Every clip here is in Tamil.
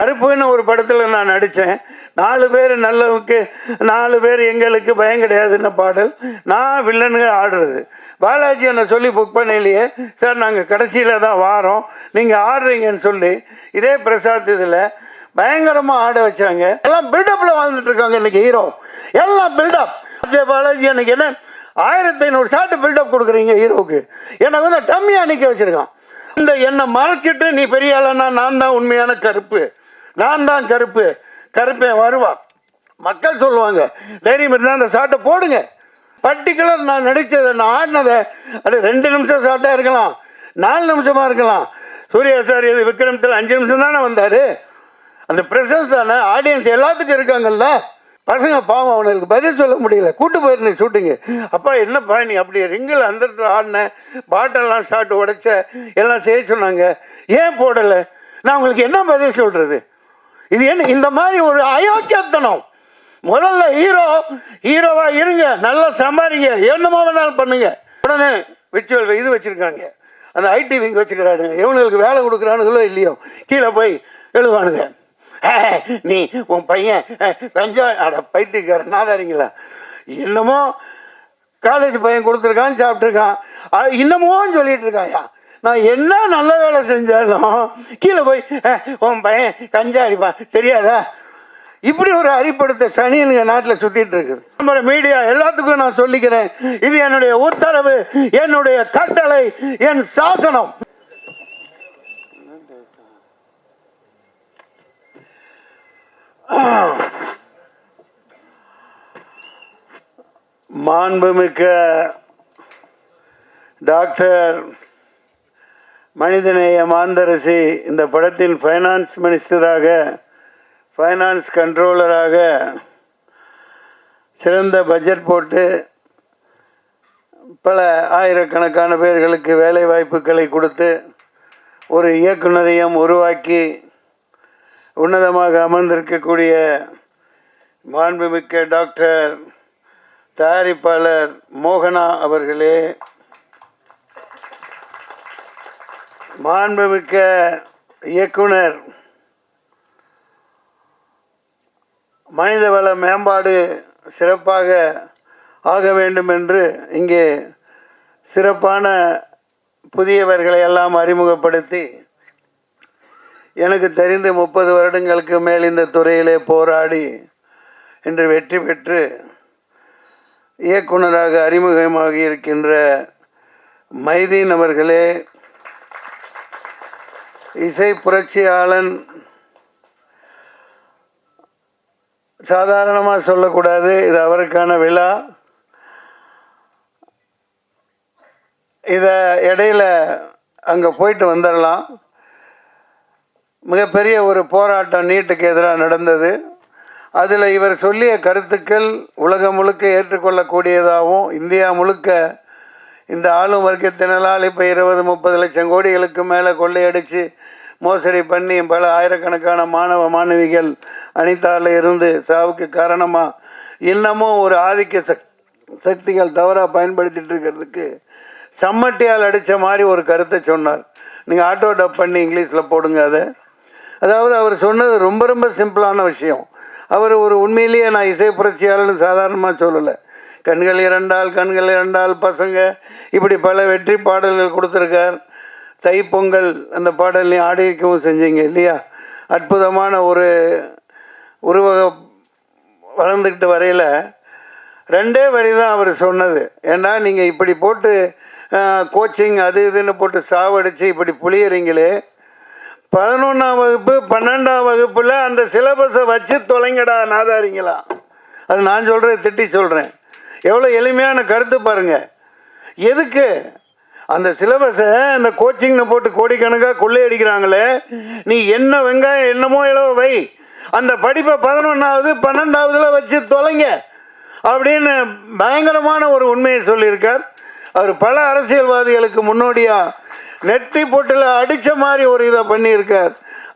கருப்புன்னு ஒரு படத்தில் நான் நடித்தேன். 4 பேர் நல்லவனுக்கு 4 பேர் எங்களுக்கு பயம் கிடையாதுன்னு பாடல். நான் வில்லனுங்க ஆடுறது. பாலாஜி என்னை சொல்லி புக் பண்ணலையே சார், நாங்கள் கடைசியில் தான் வாரோம், நீங்கள் ஆடுறீங்கன்னு சொல்லி இதே பிரசாத் இதில் பயங்கரமாக ஆட வச்சாங்க. எல்லாம் பில்டப்பில் வாழ்ந்துட்டு இருக்காங்க இன்னைக்கு ஹீரோ. எல்லாம் பில்டப். பாலாஜி எனக்கு என்ன 1500 ஷாட்டு பில்டப் கொடுக்குறீங்க ஹீரோவுக்கு. எனக்கு வந்து டம்மியாக நிற்க வச்சுருக்கான். இந்த என்னை மறைச்சிட்டு நீ பெரிய ஆளனா, நான் தான் உண்மையான கருப்பு, நான் தான் கருப்பு, கருப்பேன் வருவா, மக்கள் சொல்லுவாங்க. தைரியம் இருந்தால் அந்த ஷாட்டை போடுங்க. பர்டிகுலர் நான் நடித்ததை, நான் ஆடினதை, அது 2 நிமிஷம் ஷாட்டாக இருக்கலாம், 4 நிமிஷமாக இருக்கலாம். சூர்யா சார் இது விக்ரமத்தில் 5 நிமிஷம் தானே வந்தார். அந்த ப்ரெசன்ஸ் தானே, ஆடியன்ஸ் எல்லாத்துக்கும் இருக்காங்கல்ல. பசங்க பாவம், அவனுக்கு பதில் சொல்ல முடியல. கூட்டு போயிருந்தேன் ஷூட்டிங்கு. அப்பா என்னப்பா நீ அப்படி ரிங்கில் அந்த இடத்துல ஆடின, பாட்டெல்லாம் ஷாட் உடைச்ச, எல்லாம் செய்ய சொன்னாங்க, ஏன் போடலை? நான் உங்களுக்கு என்ன பதில் சொல்கிறது? இது என்ன இந்த மாதிரி ஒரு அயோக்கியத்தனம்? முதல்ல ஹீரோவா இருங்க, நல்லா சம்பாதிங்க, என்னமோ வேணாலும் பண்ணுங்க. உடனே விச்சுவல் இது வச்சுருக்காங்க, அந்த ஐடி விங் வச்சுக்கிறானுங்க. இவனுங்களுக்கு வேலை கொடுக்குறானுங்களோ இல்லையோ, கீழே போய் எழுவானுங்க, நீ உன் பையன் கஞ்சா அட பைத்தியக்காரன் நாதாரிங்களா, என்னமோ காலேஜ் பையன் கொடுத்துருக்கான்னு சாப்பிட்ருக்கான், இன்னமும் சொல்லிட்டு இருக்காயா. நான் என்ன நல்ல வேலை செஞ்சாலும் கீழே போய் உன் பையன் கஞ்சா அடிப்பான் தெரியாதா? இப்படி ஒரு அறிப்படுத்த சனியனுங்க நாட்டில் சுற்றிட்டு இருக்கு. நம்ம மீடியா எல்லாத்துக்கும் நான் சொல்லிக்கிறேன், இது என்னுடைய உத்தரவு, என்னுடைய கட்டளை, என் சாசனம். மாண்புமிக்க டாக்டர் மனிதநேய மாந்தரசி இந்த படத்தின் ஃபைனான்ஸ் மினிஸ்டராக, ஃபைனான்ஸ் கண்ட்ரோலராக சிறந்த பட்ஜெட் போட்டு பல ஆயிரக்கணக்கான பேர்களுக்கு வேலை வாய்ப்புகளை கொடுத்து ஒரு இயக்குனரையும் உருவாக்கி உன்னதமாக அமர்ந்திருக்கக்கூடிய மாண்புமிக்க டாக்டர் தயாரிப்பாளர் மோகனா அவர்களே, மாண்புமிக்க இயக்குனர், மனிதவள மேம்பாடு சிறப்பாக ஆக வேண்டும் என்று இங்கே சிறப்பான புதியவர்களை எல்லாம் அறிமுகப்படுத்தி எனக்கு தெரிந்து 30 வருடங்களுக்கு மேல் இந்த துறையிலே போராடி இன்று வெற்றி பெற்று இயக்குனராக அறிமுகமாகி இருக்கின்ற மைதீன் அவர்களே, இசை புரட்சியாளன் சாதாரணமாக சொல்லக்கூடாது, இது அவருக்கான விழா. இதை இடையில் அங்கே போயிட்டு வந்துடலாம். மிகப்பெரிய ஒரு போராட்டம் நீட்டுக்கு எதிராக நடந்தது. அதில் இவர் சொல்லிய கருத்துக்கள் உலகம் முழுக்க ஏற்றுக்கொள்ளக்கூடியதாகவும், இந்தியா முழுக்க இந்த ஆளும் வர்க்கத்தினரால் இப்போ 20-30 லட்சம் கோடிகளுக்கு மேலே கொள்ளையடித்து மோசடி பண்ணி பல ஆயிரக்கணக்கான மாணவ மாணவிகள் அனிதாவில் இருந்து சாவுக்கு காரணமாக இன்னமும் ஒரு ஆதிக்க சக்திகள் தவறாக பயன்படுத்திகிட்டு இருக்கிறதுக்கு சம்மட்டியால் அடித்த மாதிரி ஒரு கருத்தை சொன்னார். நீங்கள் ஆட்டோ டப் பண்ணி இங்கிலீஷில் போடுங்க அதை. அதாவது அவர் சொன்னது ரொம்ப ரொம்ப சிம்பிளான விஷயம். அவர் ஒரு உண்மையிலேயே நான் இசை புரட்சியாளர்னு சாதாரணமாக சொல்லலை. கண்கள் இரண்டால் பசங்க, இப்படி பல வெற்றி பாடல்கள் கொடுத்துருக்கார். தைப்பொங்கல் அந்த பாடல்லையும் ஆடிக்கவும் செஞ்சீங்க இல்லையா? அற்புதமான ஒரு உருவக வளர்ந்துக்கிட்டு வரையில் 2 வரி தான் அவர் சொன்னது. ஏன்னா நீங்கள் இப்படி போட்டு கோச்சிங் அது இதுன்னு போட்டு சாவடித்து இப்படி புளியறீங்களே, 11ஆம் வகுப்பு 12ஆம் வகுப்பில் அந்த சிலபஸை வச்சு தொலைங்கடா நாதாரிங்களா. அது நான் சொல்கிறேன், திட்டி சொல்கிறேன். எவ்வளோ எளிமையான கருத்து பாருங்கள். எதுக்கு அந்த சிலபஸை அந்த கோச்சிங்னு போட்டு கோடிக்கணக்காக கொள்ளையடிக்கிறாங்களே, நீ என்ன வெங்காயம் என்னமோ இளவ வை, அந்த படிப்பை 11ஆவது 12ஆவதுல வச்சு தொலைங்க அப்படின்னு பயங்கரமான ஒரு உண்மையை சொல்லியிருக்கார். அவர் பல அரசியல்வாதிகளுக்கு முன்னோடியாக நெத்தி போட்டில் அடித்த மாதிரி ஒரு இதை பண்ணியிருக்கார்.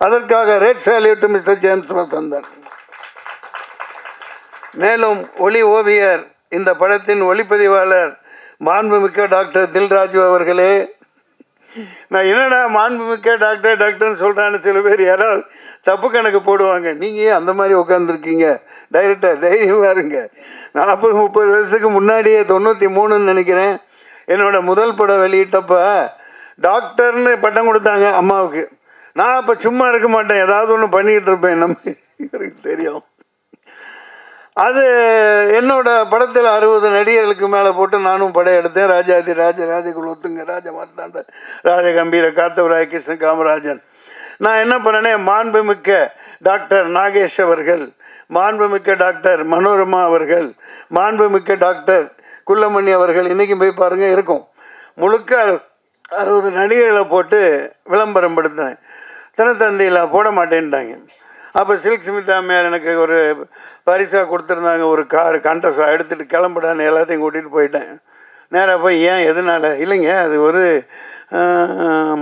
அதற்காக red salute mister James Vasanthan. மேலும் ஒளி ஓவியர், இந்த படத்தின் ஒளிப்பதிவாளர் மாண்புமிக்க டாக்டர் தில்ராஜு அவர்களே. நான் என்னடா மாண்புமிக்க டாக்டர்னு சொல்கிறான்னு சில பேர் யாராவது தப்பு கணக்கு போடுவாங்க. நீங்கள் ஏன் அந்த மாதிரி உட்காந்துருக்கீங்க? டைரக்டர் தைரியமாக இருங்க. 40-30 வருஷத்துக்கு முன்னாடியே 93ன்னு நினைக்கிறேன், என்னோட முதல் படம் வெளியிட்டப்ப டாக்டர்னு பட்டம் கொடுத்தாங்க அம்மாவுக்கு. நான் அப்போ சும்மா இருக்க மாட்டேன், ஏதாவது ஒன்று பண்ணிக்கிட்டு இருப்பேன். எனக்கு தெரியும். அது என்னோட படத்தில் 60 நடிகர்களுக்கு மேலே போட்டு நானும் படம் எடுத்தேன். ராஜாதி ராஜ ராஜகுலோத்துங்க ராஜ மார்த்தாண்ட ராஜகம்பீர காத்தவராய கிருஷ்ண காமராஜன். நான் என்ன பண்ணேனே, மாண்புமிக்க டாக்டர் நாகேஷ் அவர்கள், மாண்புமிக்க டாக்டர் மனோரமா அவர்கள், மாண்புமிக்க டாக்டர் குள்ளமணி அவர்கள், இன்றைக்கும் போய் பாருங்கள் இருக்கும், முழுக்க 60 நடிகர்களை போட்டு விளம்பரம் படுத்தினேன். தினத்தந்தியில் போட மாட்டேன்ட்டாங்க. அப்போ சில்க் ஸ்மிதா அம்மையார் எனக்கு ஒரு பரிசாக கொடுத்துருந்தாங்க, ஒரு கார் கண்டஸாக எடுத்துகிட்டு கிளம்புடான்னு எல்லாத்தையும் கூட்டிகிட்டு போயிட்டேன். நேராக போய் ஏன் எதனால்? இல்லைங்க, அது ஒரு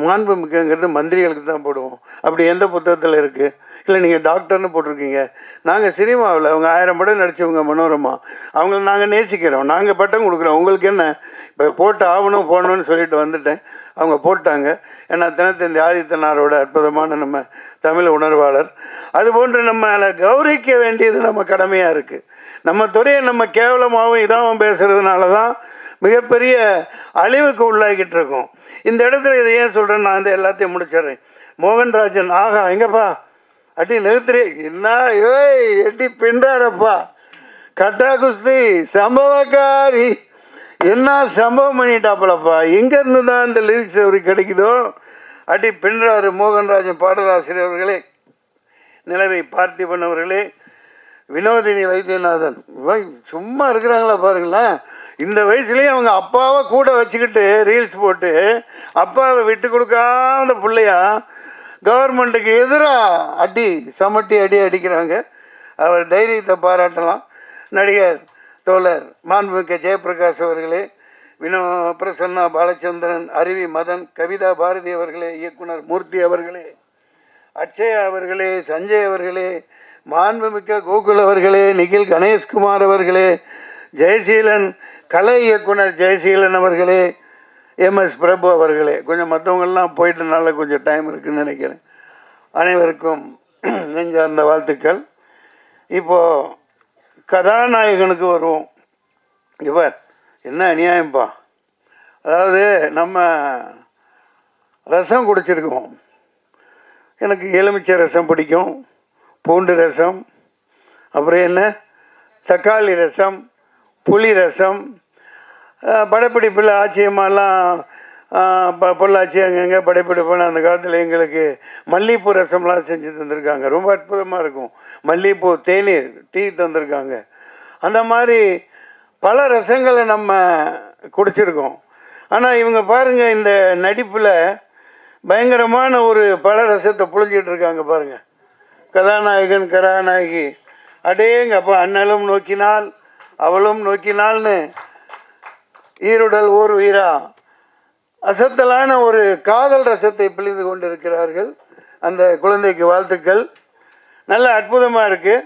மாண்புமிக்கங்கிறது மந்திரிகளுக்கு தான் போடுவோம். அப்படி எந்த புத்தகத்தில் இருக்குது? இல்லை, நீங்கள் டாக்டர்னு போட்டிருக்கீங்க. நாங்கள் சினிமாவில் அவங்க 1000 படம் நடித்தவங்க மனோரமா, அவங்கள நாங்கள் நேசிக்கிறோம், நாங்கள் பட்டம் கொடுக்குறோம், உங்களுக்கு என்ன? இப்போ போட்டு ஆகணும் போகணும்னு சொல்லிட்டு வந்துட்டேன். அவங்க போட்டாங்க. ஏன்னா தினத்தந்தி ஆதித்தனாரோட அற்புதமான நம்ம தமிழ் உணர்வாளர். அதுபோன்று நம்மளை கௌரவிக்க வேண்டியது நம்ம கடமையாக இருக்குது. நம்ம துறையை நம்ம கேவலமாகவும் இதாகவும் பேசுகிறதுனால தான் மிகப்பெரிய அழிவுக்கு உள்ளாகிட்டு இருக்கோம். இந்த இடத்துல இதை ஏன் சொல்கிறேன், நான் இந்த எல்லாத்தையும் முடிச்சிடுறேன். மோகன்ராஜன், ஆகா எங்கப்பா அடி நிறுத்துறே, என்ன ஏய் எட்டி பின்றாரப்பா, கட்டா குஸ்தி சம்பவக்காரி, என்ன சம்பவம் பண்ணிட்டாப்பலப்பா, எங்கேருந்து தான் இந்த லிரிக்ஸ் அவருக்கு கிடைக்குதோ அடி பின்றாரு. மோகன்ராஜன் பாடலாசிரியர் அவர்களே, நிலவை பார்த்திபன் அவர்களே, வினோதினி வைத்தியநாதன், சும்மா இருக்கிறாங்களா பாருங்களேன். இந்த வயசுலேயே அவங்க அப்பாவை கூட வச்சுக்கிட்டு ரீல்ஸ் போட்டு அப்பாவை விட்டு கொடுக்காத பிள்ளையா கவர்மெண்ட்டுக்கு எதிராக அடி சமட்டி அடிக்கிறாங்க. அவர் தைரியத்தை பாராட்டலாம். நடிகர் தோழர் மாண்புமிக்க ஜெயபிரகாஷ் அவர்களே, பிரசன்னா பாலச்சந்திரன், அருவி மதன், கவிதா பாரதி அவர்களே, இயக்குனர் மூர்த்தி அவர்களே, அட்சயா அவர்களே, சஞ்சய் அவர்களே, மாண்புமிக்க கோகுல் அவர்களே, நிகில் கணேஷ்குமார் அவர்களே, ஜெயசீலன், கலை இயக்குனர் ஜெயசீலன் அவர்களே, MS பிரபு அவர்களே, கொஞ்சம் மற்றவங்கள்லாம் போயிட்டனால கொஞ்சம் டைம் இருக்குதுன்னு நினைக்கிறேன். அனைவருக்கும் நெஞ்சார்ந்த வாழ்த்துக்கள். இப்போது கதாநாயகனுக்கு வருவோம். இவர் என்ன அநியாயம்பா, அதாவது நம்ம ரசம் குடிச்சிருக்கோம். எனக்கு எலுமிச்சை ரசம் பிடிக்கும், பூண்டு ரசம், அப்புறம் என்ன தக்காளி ரசம், புளி ரசம், படப்பிடிப்பில் ஆச்சரியமாலாம் பொள்ளாச்சி அங்கங்கே படப்பிடிப்பில் அந்த காலத்தில் எங்களுக்கு மல்லிகைப்பூ ரசம்லாம் செஞ்சு தந்திருக்காங்க. ரொம்ப அற்புதமாக இருக்கும். மல்லிகைப்பூ தேநீர் டீ தந்திருக்காங்க. அந்த மாதிரி பல ரசங்களை நம்ம குடிச்சிருக்கோம். ஆனால் இவங்க பாருங்கள், இந்த நடிப்பில் பயங்கரமான ஒரு பல ரசத்தை புழிஞ்சிட்டு இருக்காங்க பாருங்கள். கதாநாயகன் கதாநாயகி, அடேங்கப்பா, அண்ணலும் நோக்கினால் அவளும் நோக்கினால்னு ஈருடல் ஓர் உயிரா அசத்தலான ஒரு காதல் ரசத்தை பிழிந்து கொண்டிருக்கிறார்கள். அந்த குழந்தைக்கு வாழ்த்துக்கள். நல்ல அற்புதமாக இருக்குது.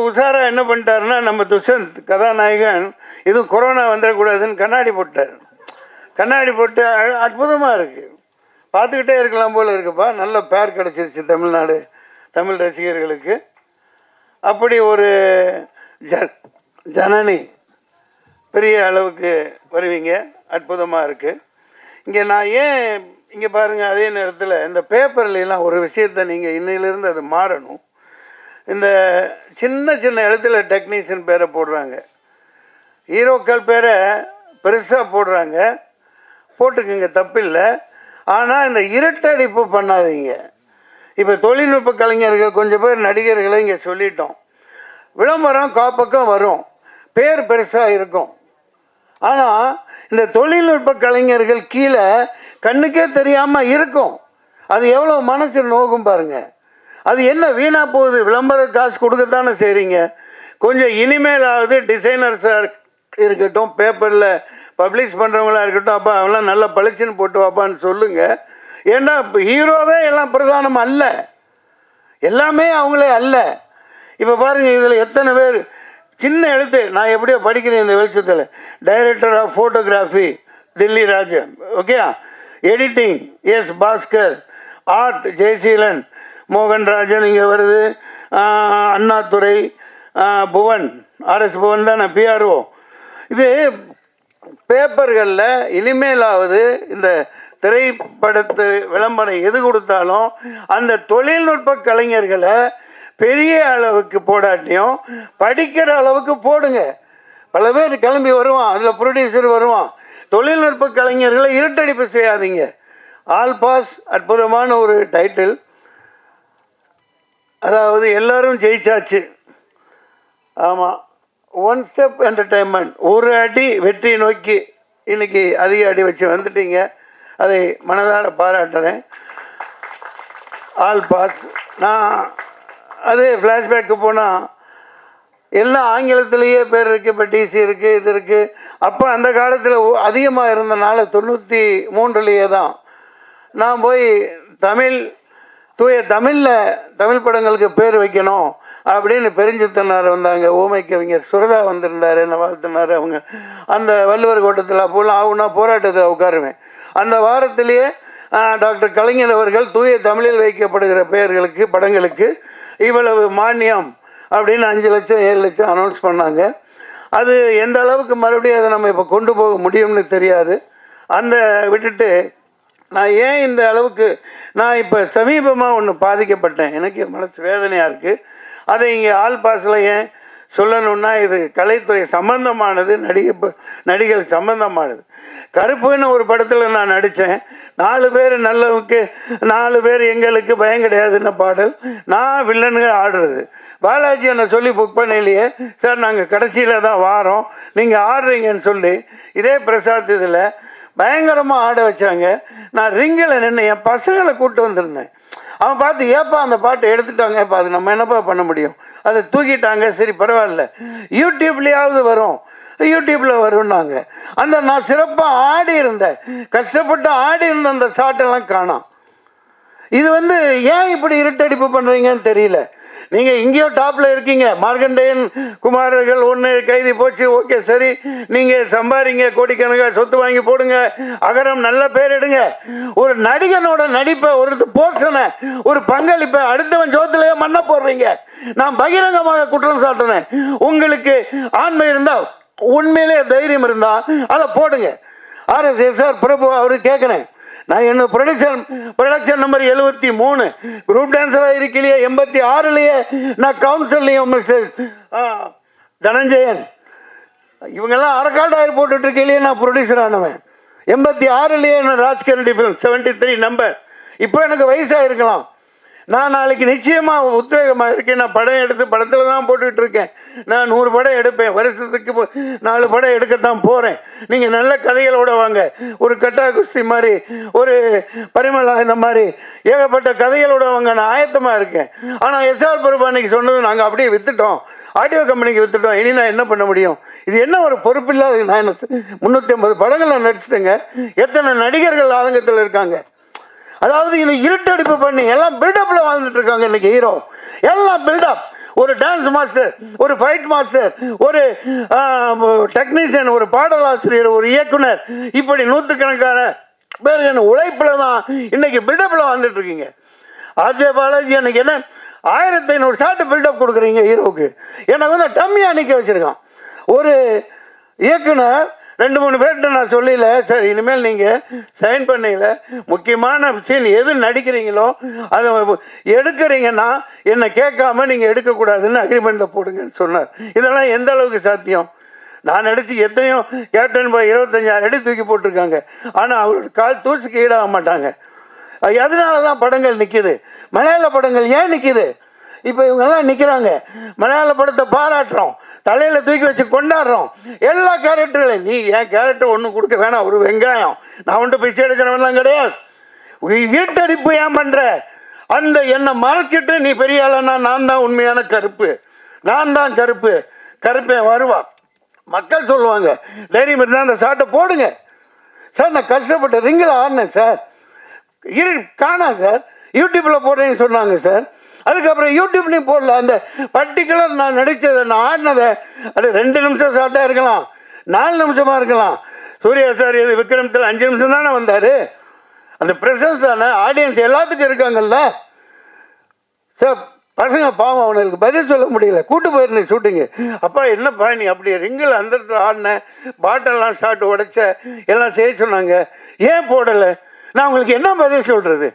உஷாரா என்ன பண்ணிட்டாருன்னா, நம்ம துஷந்த் கதாநாயகன் இது கொரோனா வந்துடக்கூடாதுன்னு கண்ணாடி போட்டார். கண்ணாடி போட்டு அற்புதமாக இருக்குது, பார்த்துக்கிட்டே இருக்கலாம் போல் இருக்குப்பா. நல்ல பேர் கிடச்சிருச்சு தமிழ்நாடு தமிழ் ரசிகர்களுக்கு. அப்படி ஒரு ஜனனி பெரிய அளவுக்கு வருவீங்க, அற்புதமாக இருக்குது. இங்கே நான் ஏன் இங்கே பாருங்கள், அதே நேரத்தில் இந்த பேப்பர்லாம் ஒரு விஷயத்தை நீங்கள் இன்னையிலேருந்து அது மாறணும். இந்த சின்ன சின்ன இடத்துல டெக்னீஷியன் பேரை போடுறாங்க, ஹீரோக்கள் பேரை பெருசாக போடுறாங்க, போட்டுக்குங்க தப்பில்லை. ஆனால் இந்த இரட்டடிப்பு பண்ணாதீங்க. இப்போ தொழில்நுட்ப கலைஞர்கள் கொஞ்சம் பேர் நடிகர்களை இங்கே சொல்லிட்டோம். விளம்பரம் காப்பக்கம் வரும், பேர் பெருசாக இருக்கும். ஆனால் இந்த தொழில்நுட்ப கலைஞர்கள் கீழே கண்ணுக்கே தெரியாமல் இருக்கும். அது எவ்வளோ மனசு நோகும் பாருங்கள். அது என்ன வீணாக போகுது? விளம்பர காசு கொடுக்கத்தானே செய்கிறீங்க. கொஞ்சம் இனிமேலாவது டிசைனர்ஸாக இருக்கட்டும், பேப்பரில் பப்ளிஷ் பண்ணுறவங்களா இருக்கட்டும், அப்பா அவெல்லாம் நல்லா பளிச்சுன்னு போட்டு வாப்பான்னு சொல்லுங்கள். ஏன்னா இப்போ ஹீரோவே எல்லாம் பிரதானம் அல்ல, எல்லாமே அவங்களே அல்ல. இப்போ பாருங்கள், இதில் எத்தனை பேர் சின்ன எழுத்து, நான் எப்படியோ படிக்கிறேன் இந்த வெளிச்சத்தில். Director of photography Thilli Rajan, okay. Editing S Bhaskar, art Jayaseelan, Mohanrajan இங்கே வருது, அண்ணாதுரை, புவன், ஆர்எஸ் புவன் தானே பிஆர்ஓ. இது பேப்பர்களில் இனிமேலாவது இந்த திரைப்படத்து விளம்பரம் எது கொடுத்தாலும் அந்த தொழில்நுட்ப கலைஞர்களை பெரிய அளவுக்கு போடாட்டியும் படிக்கிற அளவுக்கு போடுங்க. பல பேர் கிளம்பி வருவான், அதில் ப்ரொடியூசர் வருவான். தொழில்நுட்ப கலைஞர்களை இருட்டடிப்பு செய்யாதீங்க. ஆல் பாஸ் அற்புதமான ஒரு டைட்டில். அதாவது எல்லாரும் ஜெயிச்சாச்சு. ஆமாம், ஒன் ஸ்டெப் என்டர்டைன்மெண்ட், ஒரு அடி வெற்றியை நோக்கி இன்னைக்கு அதிக அடி வச்சு வந்துட்டீங்க. அதை மனதார பாராட்டுறேன். All pass. நான் அது ஃப்ளாஷ்பேக்கு போனால் எல்லாம் ஆங்கிலத்திலேயே பேர் இருக்குது. இப்போ டிசி இருக்குது, இது இருக்குது. அப்போ அந்த காலத்தில் அதிகமாக இருந்தனால 93 தான் நான் போய் தூய தமிழில் தமிழ் படங்களுக்கு பேர் வைக்கணும் அப்படின்னு பெருஞ்சித்தனார் வந்தாங்க. ஊமை கவிஞர் சுரதா வந்திருந்தார், என்ன வாழ்த்தினார். அவங்க அந்த வள்ளுவர் கோட்டத்தில் அப்போலாம் ஆகுனா போராட்டத்தில் உட்காருவேன். அந்த வாரத்திலேயே டாக்டர் கலைஞர் அவர்கள் தூய தமிழில் வைக்கப்படுகிற பெயர்களுக்கு படங்களுக்கு இவ்வளவு மானியம் அப்படின்னு 5 லட்சம் 7 லட்சம் அனௌன்ஸ் பண்ணாங்க. அது எந்த அளவுக்கு மறுபடியும் அதை நம்ம இப்போ கொண்டு போக முடியும்னு தெரியாது. அந்த விட்டுட்டு நான் ஏன் இந்த அளவுக்கு நான் இப்போ சமீபமாக ஒன்று பாதிக்கப்பட்டேன். எனக்கு மனசு வேதனையாக இருக்குது. அதை இங்கே ஆல் பாஸில் ஏன் சொல்லணுன்னா, இது கலைத்துறை சம்பந்தமானது, நடிகள் சம்பந்தமானது. கருப்புன்னு ஒரு படத்தில் நான் நடித்தேன். 4 பேர் நல்லவுக்கு 4 பேர் எங்களுக்கு பயம் கிடையாதுன்னு பாடல். நான் வில்லனுங்க ஆடுறது. பாலாஜி என்னை சொல்லி புக் பண்ணலையே சார், நாங்கள் கடைசியில் தான் வாரோம், நீங்கள் ஆடுறீங்கன்னு சொல்லி இதே பிரசாத் இதில் பயங்கரமாக ஆட வச்சாங்க. நான் ரிங்கில் நின்று என் பசங்களை கூப்பிட்டு வந்திருந்தேன். அவன் பார்த்து ஏப்பா அந்த பாட்டை எடுத்துட்டாங்க, இப்போ அது நம்ம என்னப்பா பண்ண முடியும், அதை தூக்கிட்டாங்க. சரி பரவாயில்ல, யூடியூப்லேயாவது வரும், யூடியூப்பில் வரும்னாங்க. அந்த நான் சிறப்பாக ஆடி இருந்தேன், கஷ்டப்பட்டு ஆடி இருந்த அந்த ஷாட்டெல்லாம் காணோம். இது ஏன் இப்படி இருட்டடிப்பு பண்ணுறீங்கன்னு தெரியல. நீங்கள் இங்கேயோ டாப்பில் இருக்கீங்க. மார்க்கண்டேயன் குமாரர்கள் ஒன்று கைதி போச்சு, ஓகே சரி, நீங்கள் சம்பாதிங்க, கோடிக்கணக்காக சொத்து வாங்கி போடுங்க, அகரம் நல்ல பேர் எடுங்க. ஒரு நடிகனோட நடிப்பை, ஒரு போர்ஷனை, ஒரு பங்களிப்பை அடுத்தவன் ஜோத்திலேயே மண்ண போடுறீங்க. நான் பகிரங்கமாக குற்றம் சாட்டுறேன். உங்களுக்கு ஆண்மை இருந்தால், உண்மையிலே தைரியம் இருந்தால் அதை போடுங்க. RSSR பிரபு அவரு கேட்குறேன், நான் என்ன ப்ரொடக்ஷன் நம்பர் 73 குரூப் டான்ஸராக இருக்கலையே, 86லேயே நான் கவுன்சிலையும் மிஸ்டர் தனஞ்சயன் இவங்கெல்லாம் அரைக்கால்டாயிரம் போட்டுட்டு இருக்கலையே நான் ப்ரொடியூசர் ஆனவன். 86லேயே நான் ராஜ்கரண்டி ஃபிலிம் 73 நம்பர். இப்போ எனக்கு வயசாக இருக்கலாம், நான் நாளைக்கு நிச்சயமாக உத்வேகமாக இருக்கேன். நான் படம் எடுத்து படத்தில் தான் போட்டுக்கிட்டு இருக்கேன். நான் 100 படம் எடுப்பேன், வருஷத்துக்கு 4 படம் எடுக்கத்தான் போகிறேன். நீங்கள் நல்ல கதைகளோடு வாங்க, ஒரு கட்டா குஸ்தி மாதிரி, ஒரு பரிமளா இந்த மாதிரி ஏகப்பட்ட கதைகளோடு வாங்க, நான் ஆயத்தமாக இருக்கேன். ஆனால் SR பிரபு அன்னைக்கு சொன்னது நாங்கள் அப்படியே விற்றுட்டோம், ஆடியோ கம்பெனிக்கு விற்றுட்டோம், இனி நான் என்ன பண்ண முடியும்? இது என்ன ஒரு பொறுப்பு இல்லாத. நான் 350 படங்கள் நான் நடிச்சிட்டேங்க. எத்தனை நடிகர்கள் ஆதங்கத்தில் இருக்காங்க. அதாவது இந்த இருட்டடிப்பு பண்ணி எல்லாம் பில்டப்ல வாழ்ந்துட்டு இருக்காங்க இன்னைக்கு ஹீரோ. எல்லாம் பில்டப். ஒரு டான்ஸ் மாஸ்டர், ஒரு ஃபைட் மாஸ்டர், ஒரு டெக்னீஷியன், ஒரு பாடலாசிரியர், ஒரு இயக்குனர், இப்படி 100கணக்கான பேர் என்ன உழைப்புல தான் இன்னைக்கு பில்டப்ல வாழ்ந்துட்டு இருக்கீங்க. RJ பாலாஜி அன்னைக்கு என்ன 1500 ஷாட்டு பில்டப் கொடுக்குறீங்க ஹீரோவுக்கு. எனக்கு டம்மியா நிற்க வச்சிருக்கான் ஒரு இயக்குனர். 2-3 பேர்கிட்ட நான் சொல்லல, சார் இனிமேல் நீங்கள் சைன் பண்ணல, முக்கியமான சீன் எது நடிக்கிறீங்களோ அதை எடுக்கிறீங்கன்னா என்னை கேட்காம நீங்கள் எடுக்கக்கூடாதுன்னு அக்ரிமெண்ட்டில் போடுங்கன்னு சொன்னார். இதெல்லாம் எந்த அளவுக்கு சாத்தியம்? நான் நடித்து எத்தனையோ கேப்டன் பாய் 25,000 அடி தூக்கி போட்டிருக்காங்க. ஆனால் அவரோட கால் தூசுக்கு ஈடாக மாட்டாங்க. அதனால தான் படங்கள் நிற்கிது. மலையாள படங்கள் ஏன் நிற்கிது? இப்போ இவங்கெல்லாம் நிற்கிறாங்க, மலையாள படத்தை பாராட்டுறோம், தலையில் தூக்கி வச்சு கொண்டாடுறோம். எல்லா கேரக்டர்களையும் நீ என் கேரக்டர் ஒன்றும் கொடுக்க வேணாம், ஒரு வெங்காயம், நான் ஒன்று பிச்சை எடுக்கிறவெல்லாம் கிடையாது. ஈட்டடிப்பு ஏன் பண்ணுற? அந்த என்னை மறைச்சிட்டு நீ பெரிய ஆளனா, நான் தான் உண்மையான கருப்பு, நான் தான் கருப்பு, கருப்பேன் வருவா. மக்கள் சொல்லுவாங்க, தைரியம் இருந்தால் அந்த சாட்டை போடுங்க. சார் நான் கஷ்டப்பட்டு ரிங்கில் ஆடினேன் சார், காணா சார், யூடியூப்பில் போடுறேன்னு சொன்னாங்க சார். அதுக்கப்புறம் யூடியூப்லேயும் போடல. அந்த பர்டிகுலர் நான் நடித்ததை, நான் ஆடினதை, அது 2 நிமிஷம் ஷார்ட்டாக இருக்கலாம், 4 நிமிஷமாக இருக்கலாம். சூர்யா சார் இது விக்ரமத்தில் 5 நிமிஷம் தானே வந்தார். அந்த ப்ரெசன்ஸ் தானே, ஆடியன்ஸ் எல்லாத்துக்கும் இருக்காங்கல்ல. சார் பசங்க பாவம் அவனுக்கு பதில் சொல்ல முடியல. கூட்டு போயிருந்தேன் ஷூட்டிங்கு. அப்பா என்னப்பா நீ அப்படி ரிங்கில் அந்த இடத்துல ஆடின, பாட்டெல்லாம் ஷார்ட் உடைச்ச, எல்லாம் செய்ய சொன்னாங்க, ஏன் போடலை? நான் உங்களுக்கு என்ன பதில் சொல்கிறது?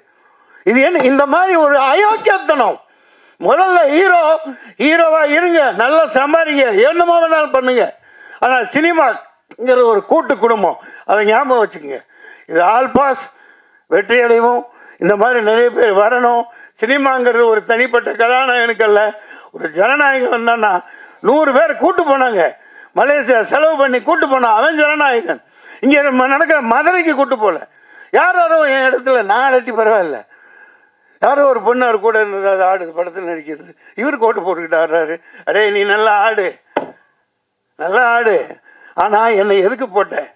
இது என்ன இந்த மாதிரி ஒரு அயோக்கியத்தனம்? முதல்ல ஹீரோவாக இருங்க, நல்லா சம்பாதிங்க, என்னமோ வேணாலும் பண்ணுங்க. ஆனால் சினிமாங்கிற ஒரு கூட்டு குடும்பம், அதை ஞாபகம் வச்சுக்கோங்க. இது ஆல் பாஸ், வெற்றி அடைவோம். இந்த மாதிரி நிறைய பேர் வரணும். சினிமாங்கிறது ஒரு தனிப்பட்ட கதாநாயகனுக்கு அல்ல, ஒரு ஜனநாயகம் வந்தான்னா 100 பேர் கூட்டு போனாங்க. மலேசியா செலவு பண்ணி கூட்டு போனான், அவன் ஜனநாயகன். இங்கே நடக்கிற மதுரைக்கு கூட்டு போகல. யாரோ என் இடத்துல நான் அடட்டி பரவாயில்ல, யாரோ ஒரு பொண்ணு அவர் கூட இருந்தது, அது ஆடுது, படத்தில் நடிக்கிறது. இவர் கோட்டு போட்டுக்கிட்டு ஆடுறாரு. அடே நீ நல்லா ஆடு, நல்லா ஆடு, ஆனால் என்னை எதுக்கு போட்டேன்?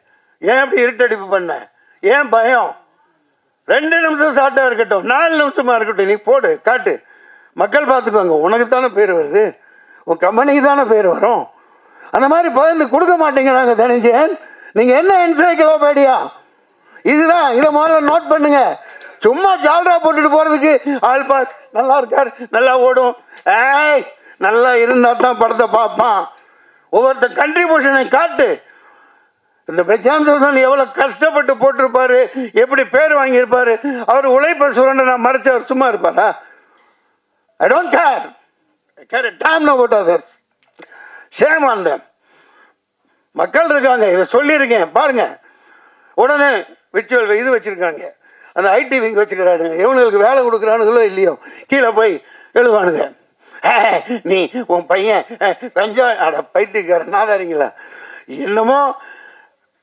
ஏன் இப்படி இருட்டடிப்பு பண்ண? ஏன் பயம்? 2 நிமிஷம் ஷார்ட்டாக இருக்கட்டும், 4 நிமிஷமாக இருக்கட்டும், நீ போடு, காட்டு, மக்கள் பார்த்துக்குவாங்க. உனக்கு தானே பேர் வருது, உன் கம்பெனிக்கு தானே பேர் வரும். அந்த மாதிரி பகிர்ந்து கொடுக்க மாட்டேங்கிறாங்க தனிஞ்சேன். நீங்கள் என்ன என்சைக்ளோபீடியா? இதுதான், இதை முதல்ல நோட் பண்ணுங்க. சும்மா ஜால்ரா போட்டுட்டு போகிறதுக்கு ஆல் பாஸ், நல்லா இருக்கார், நல்லா ஓடும், ஏய் நல்லா இருந்தால் தான் படத்தை பார்ப்பான். ஒவ்வொருத்த கண்ட்ரிபியூஷனை காட்டு. இந்த பிரசாந்த் சோசன் எவ்வளோ கஷ்டப்பட்டு போட்டிருப்பாரு, எப்படி பேர் வாங்கியிருப்பாரு. அவர் உழைப்பை சுரண்ட நான் மறைச்சு அவர் சும்மா இருப்பாரா? I don't care time know about others. Shame on them. மக்கள் இருக்காங்க, இதை சொல்லியிருக்கேன் பாருங்க. உடனே விச்சுவல் இது வச்சுருக்காங்க, அந்த ஐடி விங் வச்சுக்கிறானுங்க. இவனுங்களுக்கு வேலை கொடுக்குறானுங்களோ இல்லையோ, கீழே போய் எழுவானுங்க, நீ உன் பையன் கஞ்சா அட பைத்தியக்கார நாதாரிங்களா, என்னமோ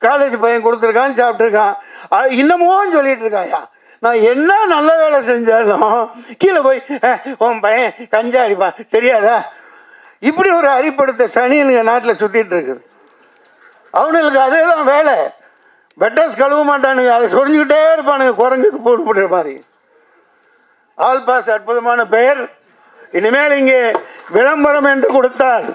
காலேஜ் பையன் கொடுத்துருக்கான்னு சாப்பிட்ருக்கான், இன்னமும் சொல்லிட்டு இருக்காயா. நான் என்ன நல்ல வேலை செஞ்சாலும் கீழே போய் உன் பையன் கஞ்சா அடிப்பான் தெரியாதா? இப்படி ஒரு அறிப்படுத்த சனியனுங்க நாட்டில் சுற்றிட்டு இருக்குது. அவனுங்களுக்கு அதே தான் வேலை. பெட்டர்ஸ் கழுவ மாட்டானுங்க, அதை சொரிஞ்சுக்கிட்டே இருப்பானுங்க, குரங்குக்கு போடுற மாதிரி. ஆல் பாஸ் அற்புதமான பெயர். இனிமேல் இங்கே விளம்பரம் என்று கொடுத்தால்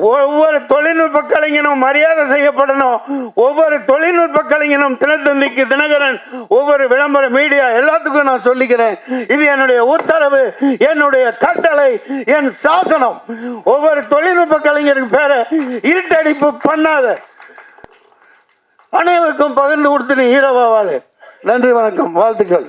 ஒவ்வொரு தொழில்நுட்ப கலைஞனும் மரியாதை செய்யப்படணும். ஒவ்வொரு தொழில்நுட்ப கலைஞனும் தினத்தந்திக்கு, தினகரன், ஒவ்வொரு விளம்பர மீடியா எல்லாத்துக்கும் நான் சொல்லிக்கிறேன், இது என்னுடைய உத்தரவு, என்னுடைய கட்டளை, என் சாசனம். ஒவ்வொரு தொழில்நுட்ப கலைஞருக்கு பேரை இருட்டடிப்பு பண்ணாத, அனைவருக்கும் பகிர்ந்து கொடுத்து நீ ஹீரோவா வாழு. நன்றி, வணக்கம், வாழ்த்துக்கள்.